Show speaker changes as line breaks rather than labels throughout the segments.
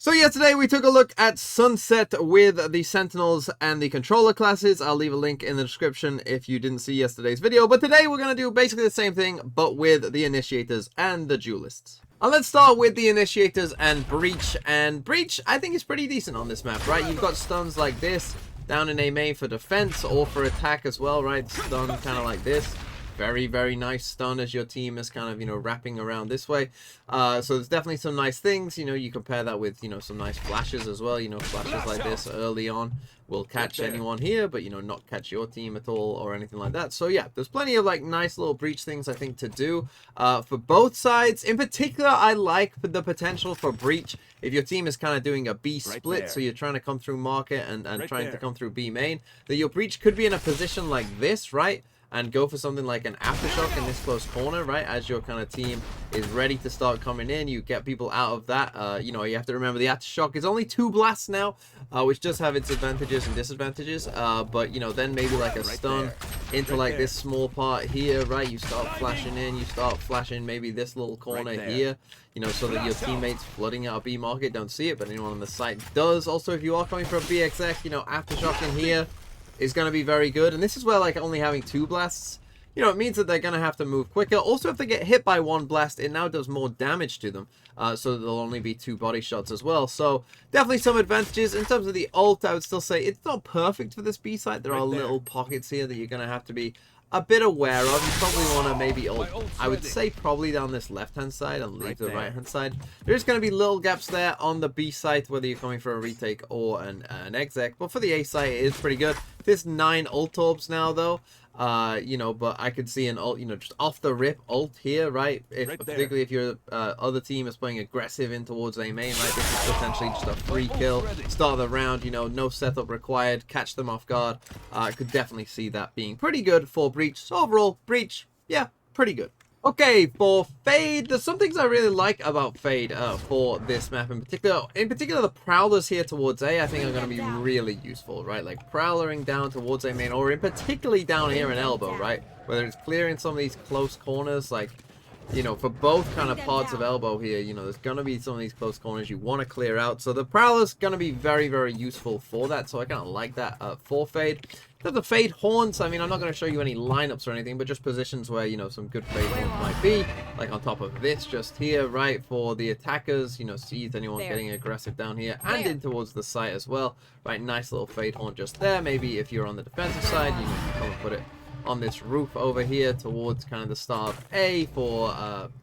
So yesterday we took a look at Sunset with the Sentinels and the controller classes. I'll leave a link in the description if you didn't see yesterday's video. But today we're going to do basically the same thing, but with the Initiators and the Duelists. And let's start with the Initiators and Breach. And Breach, I think, is pretty decent on this map, right? You've got stuns like this down in A main for defense or for attack as well, right? Stun kind of like this. Very, very nice stun as your team is kind of, wrapping around this way. So there's definitely some nice things. You compare that with, some nice flashes as well. Flashes like this early on will catch anyone here, but, not catch your team at all or anything like that. So, yeah, there's plenty of, nice little Breach things, I think, to do for both sides. In particular, I like the potential for Breach if your team is kind of doing a B split, so you're trying to come through market and trying to come through B main, that your Breach could be in a position like this, right? And go for something like an aftershock in this close corner, right? As your kind of team is ready to start coming in, you get people out of that. You have to remember the aftershock is only 2 blasts now, which does have its advantages and disadvantages. But then maybe like a stun into like this small part here, right? You start flashing in, you start flashing maybe this little corner here, so that your teammates flooding out of B market don't see it, but anyone on the site does. Also, if you are coming for a B exec, aftershock in here is going to be very good. And this is where only having 2 blasts, it means that they're going to have to move quicker. Also, if they get hit by 1 blast, it now does more damage to them, so that there'll only be 2 body shots as well. So definitely some advantages. In terms of the ult, I would still say it's not perfect for this B site. There are little pockets here that you're going to have to be a bit aware of. You probably want to maybe ult, I would say probably down this left-hand side and leave the right-hand side. There's going to be little gaps there on the B site, whether you're coming for a retake or an exec. But for the A site, it is pretty good. There's 9 ult orbs now, though. But I could see an ult, just off the rip ult here, right? Particularly if your other team is playing aggressive in towards A main, right? This is potentially just a free kill, start the round, no setup required, catch them off guard. I could definitely see that being pretty good for Breach. So overall, Breach, yeah, pretty good. Okay, for Fade, there's some things I really like about Fade for this map in particular. In particular, the Prowlers here towards A, I think are going to be really useful, right? Like Prowlering down towards A main, or in particularly down here in Elbow, right? Whether it's clearing some of these close corners, like, for both kind of parts of Elbow here, there's going to be some of these close corners you want to clear out. So the Prowler's going to be very, very useful for that. So I kind of like that for Fade. The Fade Horns, I mean, I'm not going to show you any lineups or anything, but just positions where, some good Fade Horns might be. Like on top of this just here, right, for the attackers, see if anyone getting aggressive down here and in towards the site as well. Right, nice little Fade Horn just there. Maybe if you're on the defensive side, you can come and put it on this roof over here towards kind of the start of A for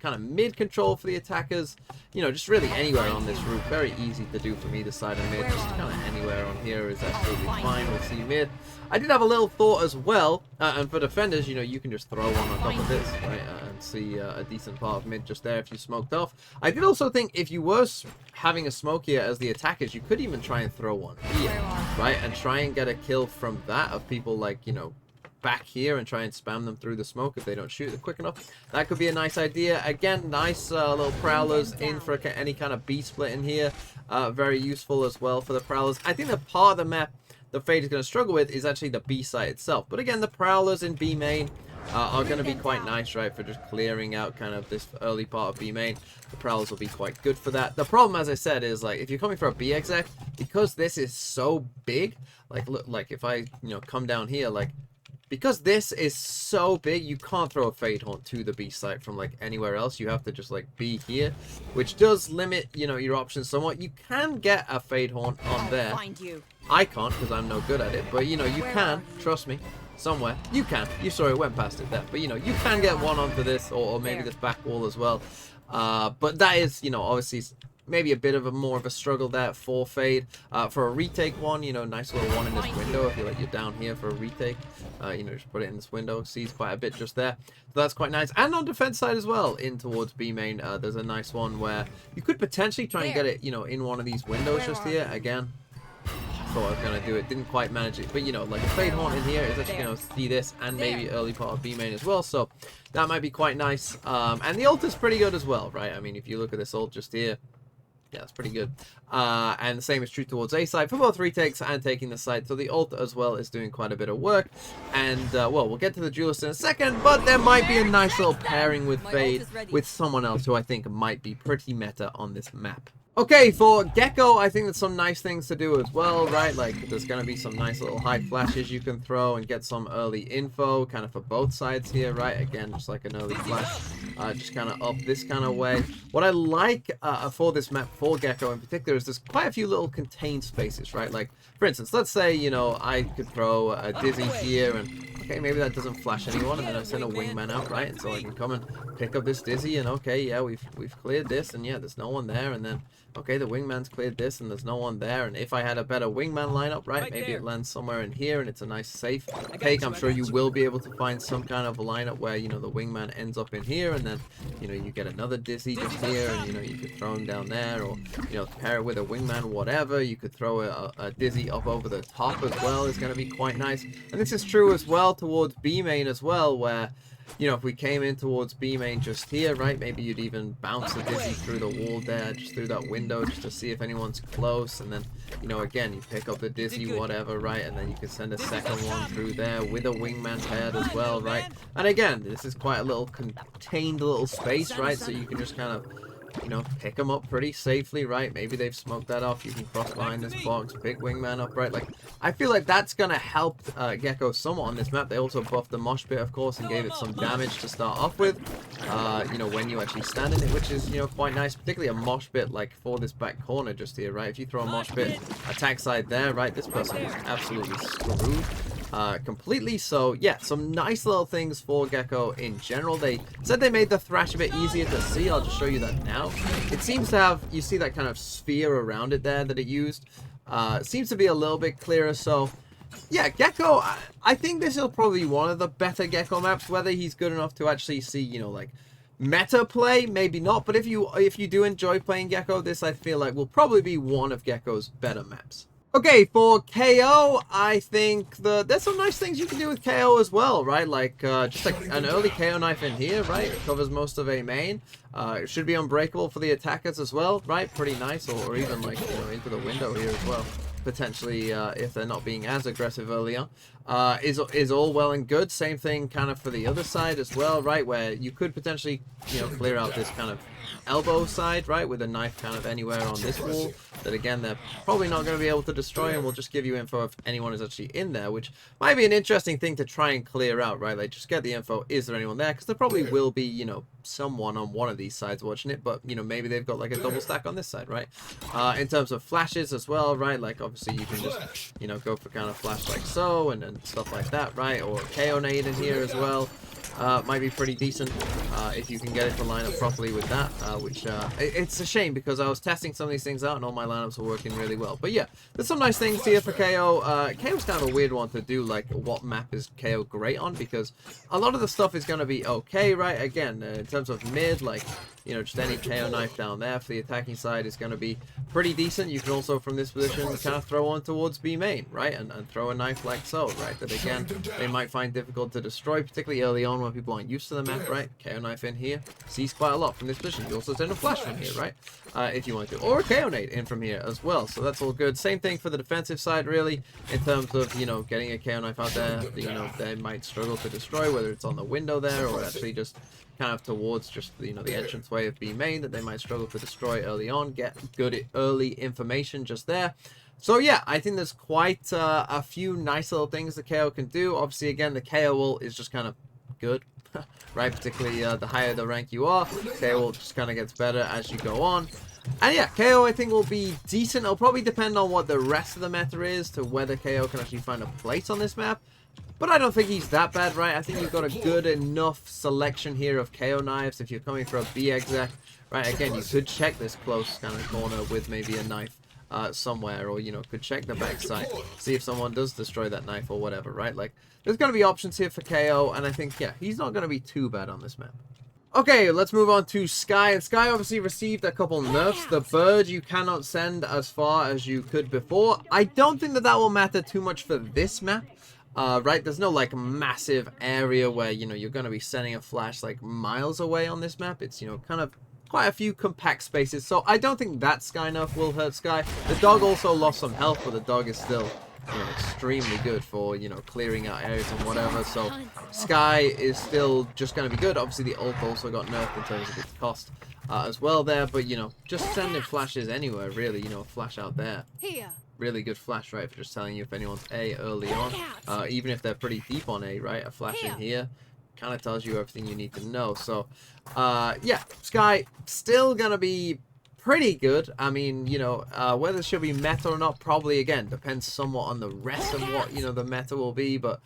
kind of mid control for the attackers. Just really anywhere on this roof. Very easy to do from either side of mid. Just kind of anywhere on here is absolutely fine. We'll see mid. I did have a little thought as well, and for defenders, you can just throw one on top of this, right, and see a decent part of mid just there if you smoked off. I did also think if you were having a smoke here as the attackers, you could even try and throw one here, right, and try and get a kill from that of people like, back here and try and spam them through the smoke if they don't shoot it quick enough. That could be a nice idea. Again, nice little Prowlers in for any kind of B split in here. Very useful as well for the Prowlers. I think the part of the map the Fade is going to struggle with is actually the B site itself. But again, the Prowlers in B main are going to be quite nice, right, for just clearing out kind of this early part of B main. The Prowlers will be quite good for that. The problem, as I said, is like if you're coming for a B exec, because this is so big, like look, like if I come down here, like because this is so big, you can't throw a Fade Horn to the B site from like anywhere else. You have to just like be here, which does limit your options somewhat. You can get a Fade Horn on there. I can't because I'm no good at it, but you can, trust me, somewhere you can. You saw it went past it there, but you can get one onto this or maybe this back wall as well. But that is obviously maybe a bit of a more of a struggle there for Fade. For a retake one, nice little one in this window. If you're down here for a retake, just put it in this window. Sees quite a bit just there. So that's quite nice. And on defense side as well, in towards B main, there's a nice one where you could potentially try and get it, in one of these windows just here. Again, I thought I was going to do it, didn't quite manage it, but like a Fade Horn in here is actually going to see this and maybe early part of B main as well, so that might be quite nice. And the ult is pretty good as well, right? I mean, if you look at this ult just here, yeah, it's pretty good. And the same is true towards A side for both retakes and taking the site. So the ult as well is doing quite a bit of work. And, well, we'll get to the Duelists in a second, but there might be a nice little pairing with Fade with someone else who I think might be pretty meta on this map. Okay, for Gecko, I think there's some nice things to do as well, right? Like, there's going to be some nice little high flashes you can throw and get some early info, kind of for both sides here, right? Again, just like an early flash, just kind of up this kind of way. What I like for this map, for Gecko in particular, is there's quite a few little contained spaces, right? Like, for instance, let's say, you know, I could throw a Dizzy here and... Okay, maybe that doesn't flash anyone, and then I send a wingman out, right? And so I can come and pick up this Dizzy, and okay, yeah, we've cleared this, and yeah, there's no one there, and then okay, the wingman's cleared this, and there's no one there, and if I had a better wingman lineup, right, maybe it lands somewhere in here, and it's a nice safe take. I'm sure you will be able to find some kind of a lineup where, you know, the wingman ends up in here, and then, you know, you get another Dizzy just here, and, you know, you could throw him down there, or, you know, pair it with a wingman, whatever. You could throw a Dizzy up over the top as well. Is going to be quite nice, and this is true as well towards B main as well, where, you know, if we came in towards B main just here, right, maybe you'd even bounce the Dizzy through the wall there, just through that window, just to see if anyone's close, and then, you know, again, you pick up the Dizzy, whatever, right, and then you can send a second one through there with a wingman paired as well, right, and again, this is quite a little contained little space, right, so you can just kind of, you know, pick them up pretty safely, right? Maybe they've smoked that off. You can cross behind this box, pick wingman up, right? Like, I feel like that's gonna help Gecko somewhat on this map. They also buffed the mosh pit, of course, and gave it some damage to start off with. You know, when you actually stand in it, which is, you know, quite nice. Particularly a mosh pit, like, for this back corner just here, right? If you throw a mosh pit attack side there, right? This person is absolutely screwed. Completely. So yeah, some nice little things for Gecko in general. They said they made the thrash a bit easier to see. I'll just show you that now. It seems to have, you see that kind of sphere around it there that it used. Seems to be a little bit clearer. So yeah, Gecko, I think this is probably one of the better Gecko maps. Whether he's good enough to actually see, you know, like meta play, maybe not. But if you do enjoy playing Gecko, this I feel like will probably be one of Gecko's better maps. Okay, for KO, I think there's some nice things you can do with KO as well, right? Like, just like an early KO knife in here, right? It covers most of A main. It should be unbreakable for the attackers as well, right? Pretty nice, or even like, you know, into the window here as well. Potentially, if they're not being as aggressive early on, is all well and good. Same thing kind of for the other side as well, right? Where you could potentially, you know, clear out this kind of elbow side, right, with a knife kind of anywhere on this wall that again they're probably not going to be able to destroy, and will just give you info if anyone is actually in there, which might be an interesting thing to try and clear out, right? Like, just get the info, is there anyone there, because there probably will be, you know, someone on one of these sides watching it, but, you know, maybe they've got like a double stack on this side, right? In terms of flashes as well, right, like obviously you can just, you know, go for kind of flash like so and stuff like that, right? Or KO nade in here as well. Might be pretty decent if you can get it to line up properly with that, which it's a shame because I was testing some of these things out and all my lineups were working really well. But yeah, there's some nice things here for KO. KO's kind of a weird one to do, like what map is KO great on, because a lot of the stuff is going to be okay, right? Again, in terms of mid, like, you know, just any KO knife down there for the attacking side is going to be pretty decent. You can also, from this position, kind of throw on towards B main, right? And throw a knife like so, right? That, again, they might find difficult to destroy, particularly early on when people aren't used to the map, right? KO knife in here sees quite a lot from this position. You also send a flash from here, right? If you want to. Or a KO nade in from here as well. So that's all good. Same thing for the defensive side, really, in terms of, you know, getting a KO knife out there. You know, they might struggle to destroy, whether it's on the window there or actually just kind of towards just, you know, the entranceway of B main, that they might struggle to destroy early on. Get good early information just there. So yeah, I think there's quite a few nice little things the KO can do. Obviously, again, the KO ult is just kind of good, right? Particularly the higher the rank you are, KO ult just kind of gets better as you go on. And yeah, KO I think will be decent. It'll probably depend on what the rest of the meta is to whether KO can actually find a place on this map. But I don't think he's that bad, right? I think you've got a good enough selection here of KO knives if you're coming for a B exec, right? Again, you could check this close kind of corner with maybe a knife somewhere, or, you know, could check the backside, see if someone does destroy that knife or whatever, right? Like, there's going to be options here for KO, and I think, yeah, he's not going to be too bad on this map. Okay, let's move on to Sky. And Sky obviously received a couple nerfs. The bird you cannot send as far as you could before. I don't think that will matter too much for this map. Right, there's no like massive area where, you know, you're going to be sending a flash like miles away on this map. It's, you know, kind of quite a few compact spaces, so I don't think that Sky nerf will hurt Sky. The dog also lost some health, but the dog is still extremely good for, clearing out areas and whatever. So Sky is still just going to be good. Obviously, the ult also got nerfed in terms of its cost as well there. But, just sending flashes anywhere, really, flash out there. Really good flash, right, for just telling you if anyone's A early on. Even if they're pretty deep on A, right, a flash in here kind of tells you everything you need to know. So, yeah, Sky still going to be pretty good. I mean, whether she'll be meta or not, probably, again, depends somewhat on the rest of what, the meta will be. But,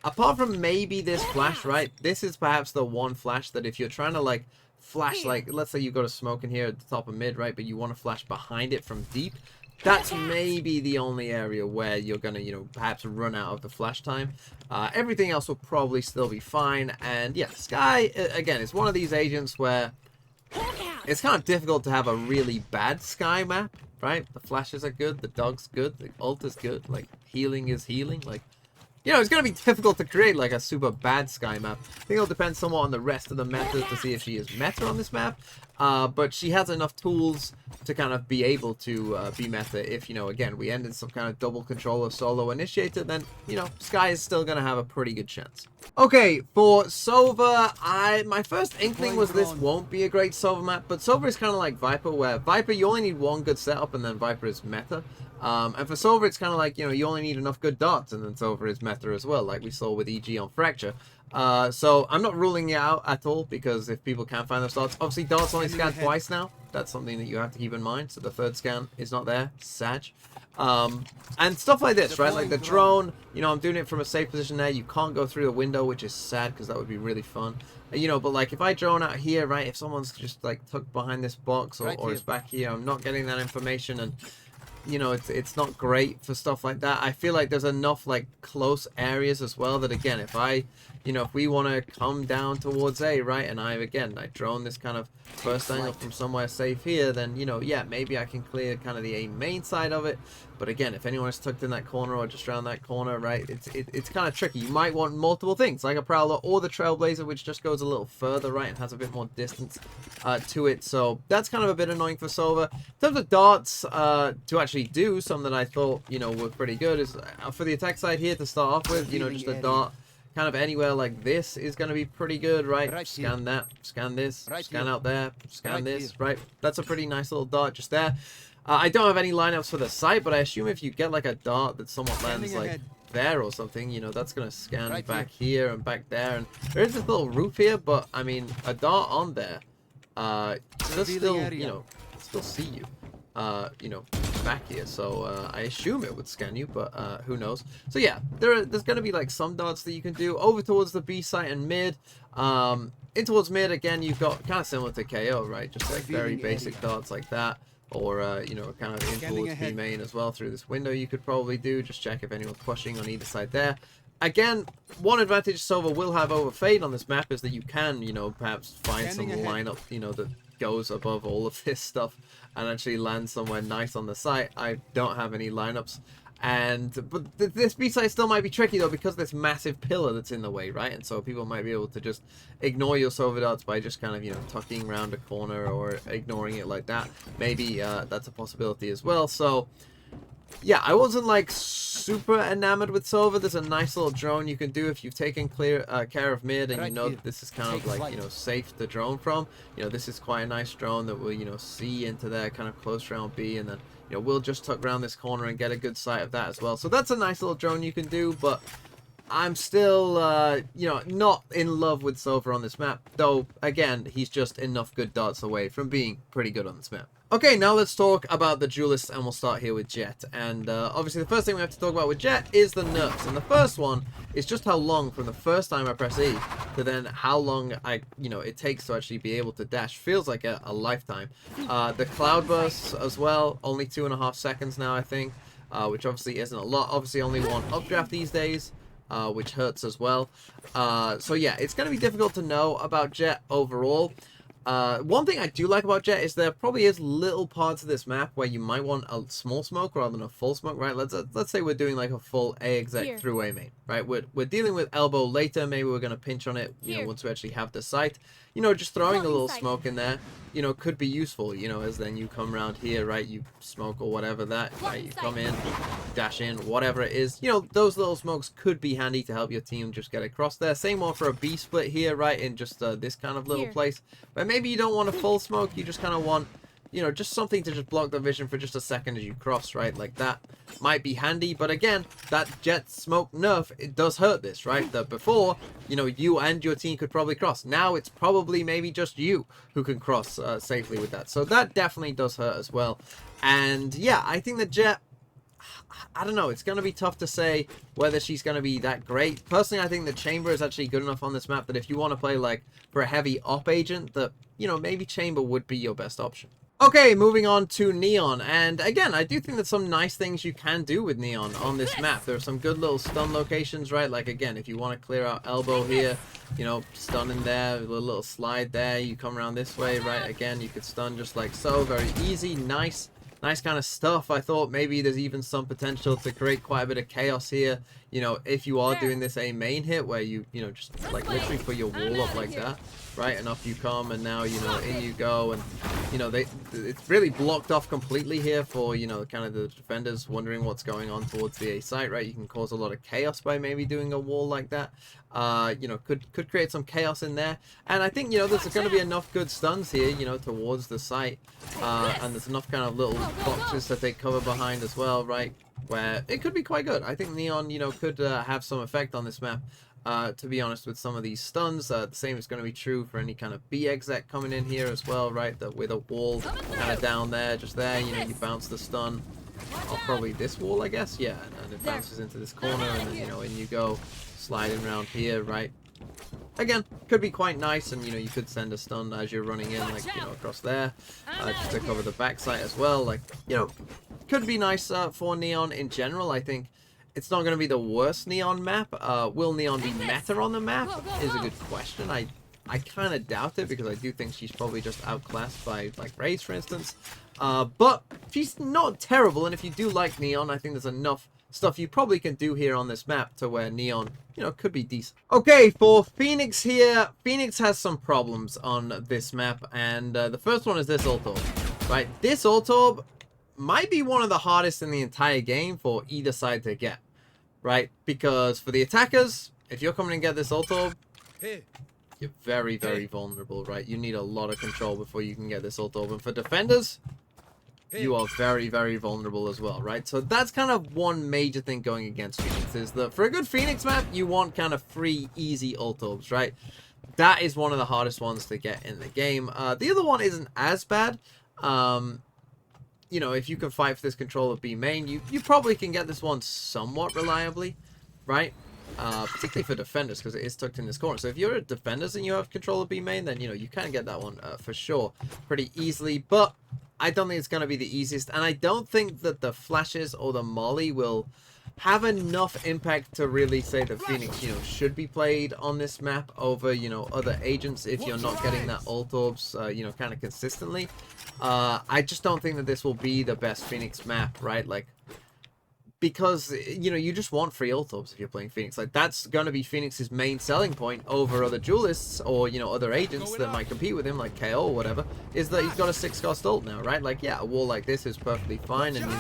apart from maybe this flash, right, this is perhaps the one flash that if you're trying to, like, flash, like, let's say you got a smoke in here at the top of mid, right, but you want to flash behind it from deep, that's maybe the only area where you're going to, perhaps run out of the flash time. Everything else will probably still be fine. And, yeah, Sky, again, is one of these agents where it's kind of difficult to have a really bad Sky map, right? The flashes are good, the dog's good, the ult is good, like, healing is healing, like, it's going to be difficult to create, like, a super bad Sky map. I think it'll depend somewhat on the rest of the metas to see if she is meta on this map. But she has enough tools to kind of be able to be meta if, again, we end in some kind of double controller solo initiator, then, Sky is still going to have a pretty good chance. Okay, for Sova, my first inkling was this won't be a great Sova map, but Sova is kind of like Viper, where Viper, you only need one good setup, and then Viper is meta. And for Sova, it's kind of like, you only need enough good darts, and then Sova is meta as well, like we saw with EG on Fracture. So I'm not ruling it out at all, because if people can't find those darts, obviously darts only scan twice now. That's something that you have to keep in mind. So the third scan is not there. Sag. And stuff like this, right? Like the drone, I'm doing it from a safe position there. You can't go through the window, which is sad, because that would be really fun. But like if I drone out here, right, if someone's just like tucked behind this box or is back here, I'm not getting that information, and it's not great for stuff like that. I feel like there's enough like close areas as well that, again, if I, if we want to come down towards A, right, and I drone this kind of first angle from somewhere safe here, then, yeah, maybe I can clear kind of the A main side of it. But again, if anyone is tucked in that corner or just around that corner, right, it's kind of tricky. You might want multiple things, like a Prowler or the Trailblazer, which just goes a little further, right, and has a bit more distance to it. So that's kind of a bit annoying for Sova. In terms of darts, to actually do some that I thought, were pretty good, is for the attack side here to start off with, just a dart kind of anywhere like this is going to be pretty good, right? Scan that, scan this, scan out there, scan this, right? That's a pretty nice little dart just there. I don't have any lineups for the site, but I assume if you get like a dart that somewhat lands like there or something, that's going to scan back here and back there. And there is this little roof here, but I mean, a dart on there does still, still see you, back here. So I assume it would scan you, but who knows? So yeah, there's going to be like some darts that you can do over towards the B site and mid. In towards mid, again, you've got kind of similar to KO, right? Just like very basic darts like that. Or, kind of in towards B main as well through this window you could probably do. Just check if anyone's pushing on either side there. Again, one advantage Sova will have over Fade on this map is that you can, perhaps find some lineup, that goes above all of this stuff and actually land somewhere nice on the site. I don't have any lineups. But this B-side still might be tricky though, because this massive pillar that's in the way, right? And so people might be able to just ignore your Sova darts by just kind of, tucking around a corner or ignoring it like that. Maybe that's a possibility as well. So yeah, I wasn't like super enamored with Sova. There's a nice little drone you can do if you've taken care of mid, and that this is kind of like, safe to drone from. This is quite a nice drone that will, see into there kind of close round B, and then we'll just tuck around this corner and get a good sight of that as well. So that's a nice little drone you can do, but I'm still, not in love with Sova on this map. Though, again, he's just enough good darts away from being pretty good on this map. Okay, now let's talk about the Duelists, and we'll start here with Jett. And obviously the first thing we have to talk about with Jett is the nerfs. And the first one is just how long from the first time I press E to then how long it takes to actually be able to dash. Feels like a lifetime. The cloud bursts as well, only 2.5 seconds now, I think, which obviously isn't a lot. Obviously only one updraft these days. Which hurts as well. So yeah, it's going to be difficult to know about Jett overall. One thing I do like about Jett is there probably is little parts of this map where you might want a small smoke rather than a full smoke, right? Let's say we're doing like a full A exec through A main, right? We're dealing with elbow later. Maybe we're going to pinch on it, once we actually have the sight. Just throwing a little smoke in there you know, could be useful, you know, as then you come around here, right, you smoke or whatever that, right, you come in, dash in, whatever it is, you know, those little smokes could be handy to help your team just get across there. Same one for a B split here, right, in just this kind of little place, where maybe you don't want a full smoke, you just kind of want, you know, just something to just block the vision for just a second as you cross, right? Like that might be handy, but again, that jet smoke nerf, it does hurt this, right? That before, you know, you and your team could probably cross. Now it's probably maybe just you who can cross safely with that. So that definitely does hurt as well. And yeah, I think the jet, I don't know, it's going to be tough to say whether she's going to be that great. Personally, I think the chamber is actually good enough on this map that if you want to play like for a heavy op agent, that, you know, maybe chamber would be your best option. Okay, moving on to Neon, and again, I do think there's some nice things you can do with Neon on this map. There are some good little stun locations, right? Like, again, if you want to clear out elbow here, you know, stun in there, a little slide there, you come around this way, right? Again, you could stun just like so, very easy, nice kind of stuff. I thought maybe there's even some potential to create quite a bit of chaos here, you know, if you are doing this a main hit where you know, just like literally put your wall up like that, right, and up you come, and now, you know, in you go, and, you know, it's really blocked off completely here for, you know, kind of the defenders wondering what's going on towards the A site, right? You can cause a lot of chaos by maybe doing a wall like that. You know, could create some chaos in there, and I think, you know, there's going to be enough good stuns here, you know, towards the site, and there's enough kind of little boxes that they cover behind as well, right, where it could be quite good. I think Neon, you know, could have some effect on this map, to be honest, with some of these stuns. The same is going to be true for any kind of B exec coming in here as well, right, that with a wall kind of down there, just there, you know, you bounce the stun off probably this wall, I guess, yeah, and it bounces into this corner, and then, you know, in you go, sliding around here, right? Again, could be quite nice, and, you know, you could send a stun as you're running in, like, you know, across there, just to cover the backside as well. Like, you know, could be nice for Neon in general. I think it's not going to be the worst Neon map. Will Neon be meta on the map is a good question. I kind of doubt it, because I do think she's probably just outclassed by, like, Raze, for instance. But she's not terrible, and if you do like Neon, I think there's enough stuff you probably can do here on this map to where Neon, you know, could be decent. Okay, for Phoenix here, Phoenix has some problems on this map, and the first one is this ult orb, right? This ult orb might be one of the hardest in the entire game for either side to get, right? Because for the attackers, if you're coming and get this ult orb, you're very, very vulnerable, right? You need a lot of control before you can get this ult orb. And for defenders, you are very, very vulnerable as well, right? So that's kind of one major thing going against Phoenix, is that for a good Phoenix map, you want kind of free, easy ult orbs, right? That is one of the hardest ones to get in the game. The other one isn't as bad. You know, if you can fight for this control of B main, you probably can get this one somewhat reliably, right? Particularly for defenders, because it is tucked in this corner. So if you're a defenders and you have control of B main, then, you know, you can get that one for sure pretty easily. But I don't think it's going to be the easiest, and I don't think that the flashes or the molly will have enough impact to really say that Phoenix, you know, should be played on this map over, you know, other agents if you're not getting that ult orbs, you know, kind of consistently. I just don't think that this will be the best Phoenix map, right? Like, because, you know, you just want free ult orbs if you're playing Phoenix. Like, that's going to be Phoenix's main selling point over other duelists or, you know, other agents that might compete with him, like KO or whatever, is that he's got a 6-cost ult now, right? Like, yeah, a wall like this is perfectly fine and,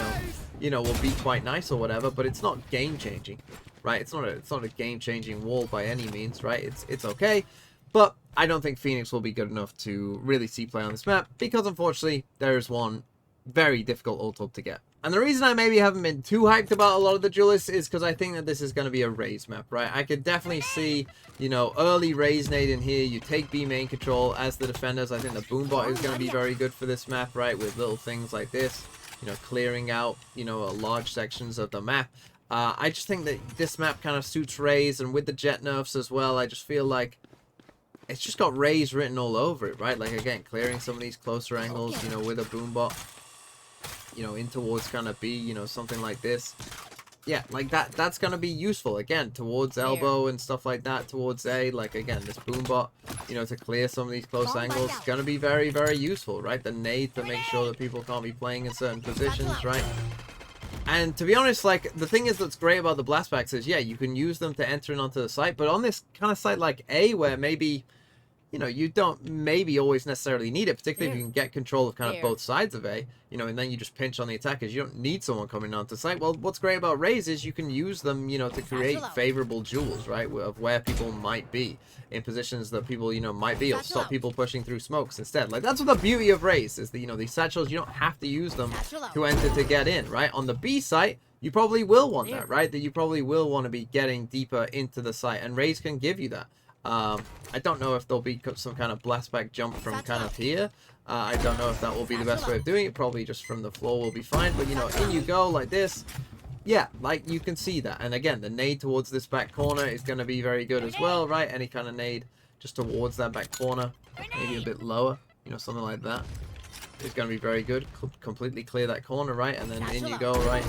you know, will be quite nice or whatever, but it's not game-changing, right? It's not a game-changing wall by any means, right? It's okay, but I don't think Phoenix will be good enough to really see play on this map, because unfortunately, there's one very difficult ult orb to get. And the reason I maybe haven't been too hyped about a lot of the duelists is because I think that this is going to be a Raze map, right? I could definitely see, you know, early Raze nade in here. You take B main control as the defenders. I think the boombot is going to be very good for this map, right? With little things like this, you know, clearing out, you know, large sections of the map. I just think that this map kind of suits Raze, and with the jet nerfs as well, I just feel like it's just got Raze written all over it, right? Like, again, clearing some of these closer angles, you know, with a boombot, you know, in towards kind of B, you know, something like this. Yeah, like that's going to be useful, again, towards elbow and stuff like that, towards A. Like, again, this boombot, you know, to clear some of these close angles is going to be very, very useful, right? The nade to make sure that people can't be playing in certain positions, right? And to be honest, like, the thing is that's great about the blastbacks is, yeah, you can use them to enter in onto the site, but on this kind of site like A, where maybe you know, you don't maybe always necessarily need it, particularly if you can get control of kind of both sides of A, you know, and then you just pinch on the attackers. You don't need someone coming onto site. Well, what's great about Raze is you can use them, you know, to create favorable duels, right, of where people might be, in positions that people, you know, might be, or stop people pushing through smokes instead. Like, that's what the beauty of Raze is, that, you know, these satchels, you don't have to use them to enter to get in, right? On the B site, you probably will want that, right? That you probably will want to be getting deeper into the site, and Raze can give you that. I don't know if there'll be some kind of blast back jump from kind of here. I don't know if that will be the best way of doing it. Probably just from the floor will be fine. But, you know, in you go like this. Yeah, like, you can see that. And again, the nade towards this back corner is going to be very good as well, right? Any kind of nade just towards that back corner. Maybe a bit lower, you know, something like that. Is going to be very good. Completely clear that corner, right? And then in you go, right?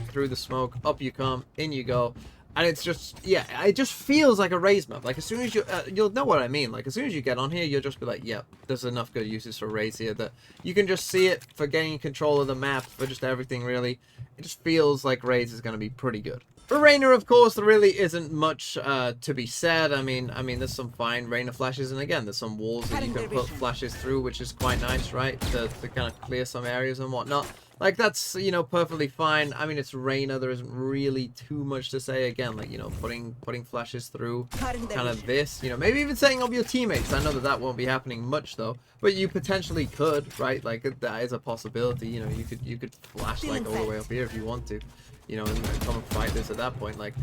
Through the smoke, up you come, in you go. And it's just, yeah, it just feels like a Raze map. Like, as soon as you, you'll know what I mean. Like, as soon as you get on here, you'll just be like, yep, there's enough good uses for Raze here that you can just see it for gaining control of the map, for just everything, really. It just feels like Raze is going to be pretty good. For Reyna, of course, there really isn't much to be said. I mean, there's some fine Reyna flashes, and again, there's some walls that you can put flashes through, which is quite nice, right? To kind of clear some areas and whatnot. Like, that's, you know, perfectly fine. I mean, it's Reyna. There isn't really too much to say. Again, like, you know, putting flashes through kind of this. You know, maybe even setting up your teammates. I know that won't be happening much, though. But you potentially could, right? Like, that is a possibility. You know, you could flash, like, all the way up here if you want to. You know, and come and fight this at that point. Like,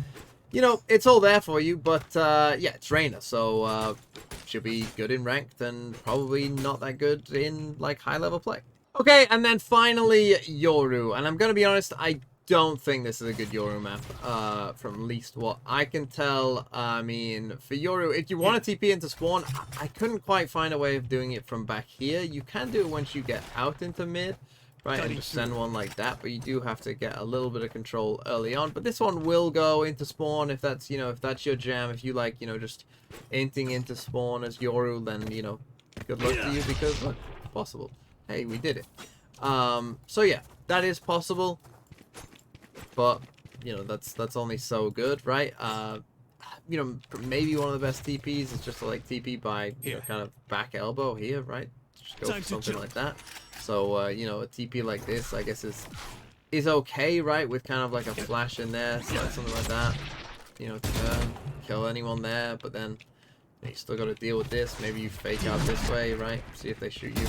you know, it's all there for you. But, yeah, it's Reyna. So, she'll be good in ranked and probably not that good in, like, high-level play. Okay, and then finally, Yoru. And I'm going to be honest, I don't think this is a good Yoru map, from least what I can tell. I mean, for Yoru, if you want to TP into spawn, I couldn't quite find a way of doing it from back here. You can do it once you get out into mid, right, and just send one like that, but you do have to get a little bit of control early on. But this one will go into spawn if that's, you know, if that's your jam. If you like, you know, just inting into spawn as Yoru, then, you know, good luck to you, because, look, it's possible. Hey, we did it. So yeah, that is possible, but, you know, that's only so good, right? You know, maybe one of the best TPs is just to, like, TP by, you know, kind of back elbow here, right? Just go for something like that. So, you know, a TP like this, I guess, is okay, right? With kind of like a flash in there, so like something like that. You know, kill anyone there, but then you still got to deal with this. Maybe you fake out this way, right? See if they shoot you.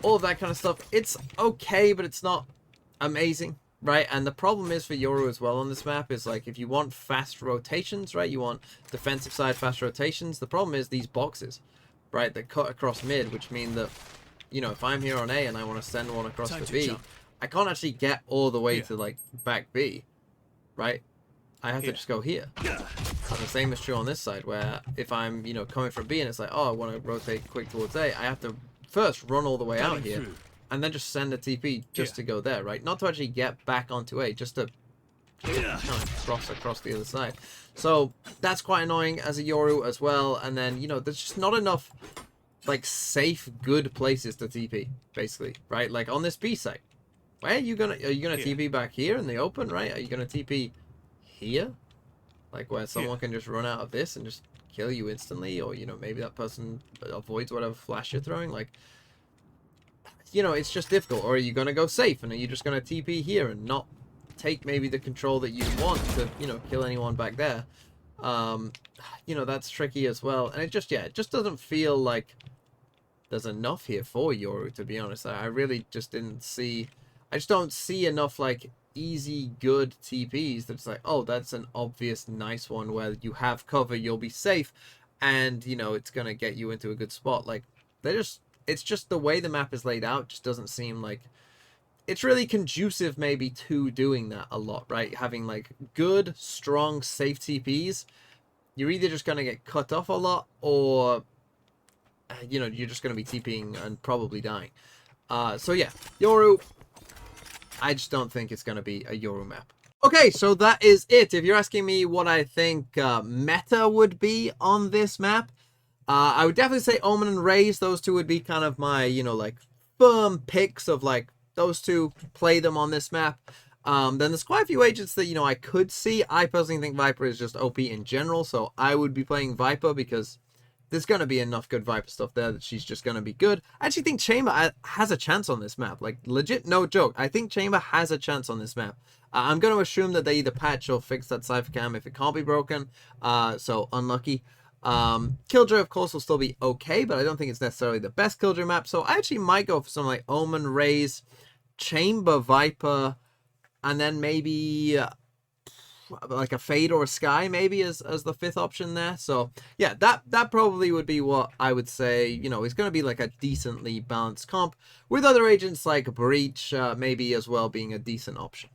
All of that kind of stuff. It's okay, but it's not amazing, right? And the problem is for Yoru as well on this map is, like, if you want fast rotations, right? You want defensive side fast rotations. The problem is these boxes, right? That cut across mid, which mean that, you know, if I'm here on A and I want to send one across to B, I can't actually get all the way to, like, back B, right? I have to just go here. And the same is true on this side, where if I'm, you know, coming from B and it's like, oh, I want to rotate quick towards A, I have to first run all the way out here and then just send a TP just to go there, right? Not to actually get back onto A, just to kind of cross across the other side. So that's quite annoying as a Yoru as well. And then, you know, there's just not enough, like, safe, good places to TP, basically, right? Like on this B site, where are you gonna TP back here in the open, right? Are you gonna TP here, like where someone can just run out of this and just kill you instantly, or, you know, maybe that person avoids whatever flash you're throwing? Like, you know, it's just difficult. Or are you gonna go safe and are you just gonna TP here and not take maybe the control that you want to, you know, kill anyone back there? You know, that's tricky as well. And it just, yeah, it just doesn't feel like there's enough here for Yoru, to be honest. I really just didn't see, I just don't see enough, like, easy, good TPs that's like, oh, that's an obvious nice one where you have cover, you'll be safe, and, you know, it's gonna get you into a good spot. Like, it's just the way the map is laid out just doesn't seem like it's really conducive maybe to doing that a lot, right? Having, like, good, strong, safe TPs, you're either just gonna get cut off a lot, or, you know, you're just gonna be TPing and probably dying. So yeah, Yoru, I just don't think it's going to be a Yoru map. Okay, so that is it. If you're asking me what I think meta would be on this map, I would definitely say Omen and Raze. Those two would be kind of my, you know, like, firm picks of, like, those two, play them on this map. Then there's quite a few agents that, you know, I could see. I personally think Viper is just OP in general, so I would be playing Viper because there's going to be enough good Viper stuff there that she's just going to be good. I actually think Chamber has a chance on this map. Like, legit, no joke. I think Chamber has a chance on this map. I'm going to assume that they either patch or fix that Cypher Cam if it can't be broken. So, unlucky. Killjoy, of course, will still be okay, but I don't think it's necessarily the best Killjoy map. So, I actually might go for something like Omen, Raze, Chamber, Viper, and then maybe like a Fade or a Sky maybe as the fifth option there. So yeah, that probably would be what I would say, you know, is going to be like a decently balanced comp, with other agents like Breach maybe as well being a decent option.